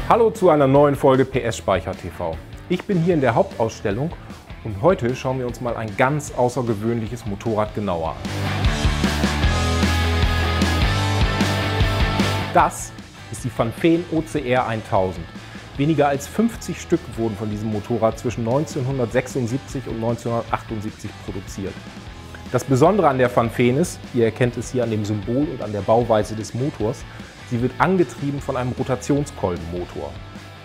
Hallo zu einer neuen Folge PS Speicher TV. Ich bin hier in der Hauptausstellung und heute schauen wir uns mal ein ganz außergewöhnliches Motorrad genauer an. Das ist die Vanfeen OCR 1000. Weniger als 50 Stück wurden von diesem Motorrad zwischen 1976 und 1978 produziert. Das Besondere an der Vanfeen ist, ihr erkennt es hier an dem Symbol und an der Bauweise des Motors, sie wird angetrieben von einem Rotationskolbenmotor.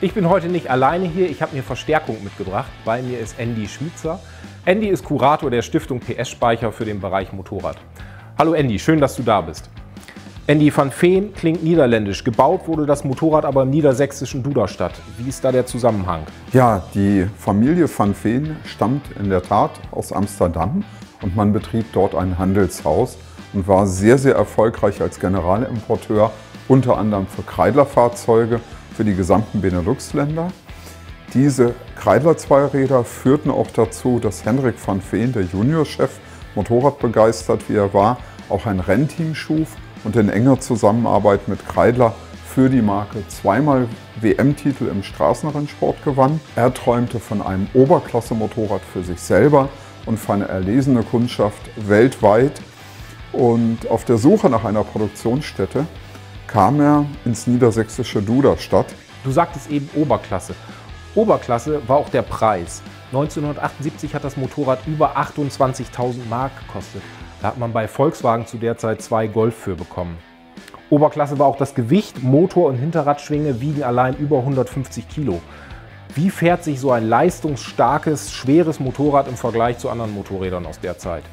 Ich bin heute nicht alleine hier, ich habe mir Verstärkung mitgebracht. Bei mir ist Andy Schwitzer. Andy ist Kurator der Stiftung PS Speicher für den Bereich Motorrad. Hallo Andy, schön, dass du da bist. Andy, Vanfeen klingt niederländisch. Gebaut wurde das Motorrad aber im niedersächsischen Duderstadt. Wie ist da der Zusammenhang? Ja, die Familie Vanfeen stammt in der Tat aus Amsterdam und man betrieb dort ein Handelshaus und war sehr, sehr erfolgreich als Generalimporteur, unter anderem für Kreidler-Fahrzeuge für die gesamten Benelux-Länder. Diese Kreidler-Zweiräder führten auch dazu, dass Hendrik Vanfeen, der Juniorchef, motorradbegeistert wie er war, auch ein Rennteam schuf und in enger Zusammenarbeit mit Kreidler für die Marke zweimal WM-Titel im Straßenrennsport gewann. Er träumte von einem Oberklasse-Motorrad für sich selber und für eine erlesene Kundschaft weltweit. Und auf der Suche nach einer Produktionsstätte kam er ins niedersächsische Duderstadt. Du sagtest eben Oberklasse. Oberklasse war auch der Preis. 1978 hat das Motorrad über 28.000 Mark gekostet. Da hat man bei Volkswagen zu der Zeit 2 Golf für bekommen. Oberklasse war auch das Gewicht, Motor und Hinterradschwinge wiegen allein über 150 Kilo. Wie fährt sich so ein leistungsstarkes, schweres Motorrad im Vergleich zu anderen Motorrädern aus der Zeit?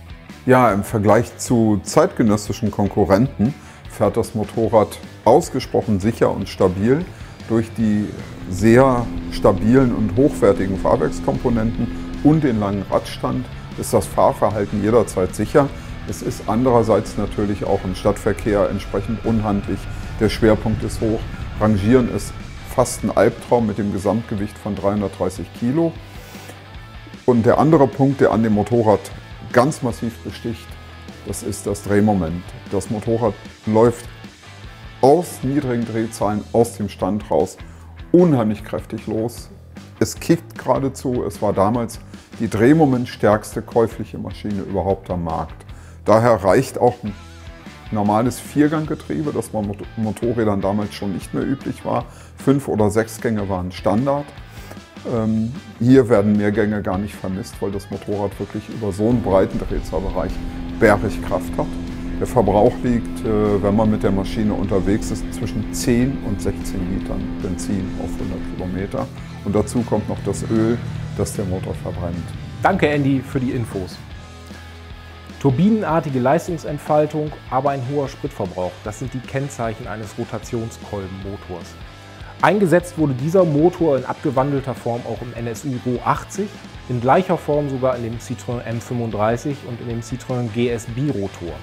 Ja, im Vergleich zu zeitgenössischen Konkurrenten fährt das Motorrad ausgesprochen sicher und stabil. Durch die sehr stabilen und hochwertigen Fahrwerkskomponenten und den langen Radstand ist das Fahrverhalten jederzeit sicher. Es ist andererseits natürlich auch im Stadtverkehr entsprechend unhandlich. Der Schwerpunkt ist hoch. Rangieren ist fast ein Albtraum mit dem Gesamtgewicht von 330 Kilo. Und der andere Punkt, der an dem Motorrad ganz massiv besticht, das ist das Drehmoment. Das Motorrad läuft aus niedrigen Drehzahlen aus dem Stand raus unheimlich kräftig los. Es kickt geradezu. Es war damals die drehmomentstärkste käufliche Maschine überhaupt am Markt. Daher reicht auch ein normales Vierganggetriebe, das bei Motorrädern damals schon nicht mehr üblich war. 5 oder 6 Gänge waren Standard. Hier werden mehr Gänge gar nicht vermisst, weil das Motorrad wirklich über so einen breiten Drehzahlbereich bärig Kraft hat. Der Verbrauch liegt, wenn man mit der Maschine unterwegs ist, zwischen 10 und 16 Litern Benzin auf 100 Kilometer. Und dazu kommt noch das Öl, das der Motor verbrennt. Danke Andy für die Infos. Turbinenartige Leistungsentfaltung, aber ein hoher Spritverbrauch, das sind die Kennzeichen eines Rotationskolbenmotors. Eingesetzt wurde dieser Motor in abgewandelter Form auch im NSU Ro 80, in gleicher Form sogar in dem Citroën M35 und in dem Citroën GS Birotor.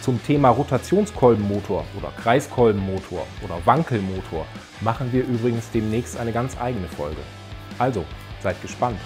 Zum Thema Rotationskolbenmotor oder Kreiskolbenmotor oder Wankelmotor machen wir übrigens demnächst eine ganz eigene Folge. Also, seid gespannt!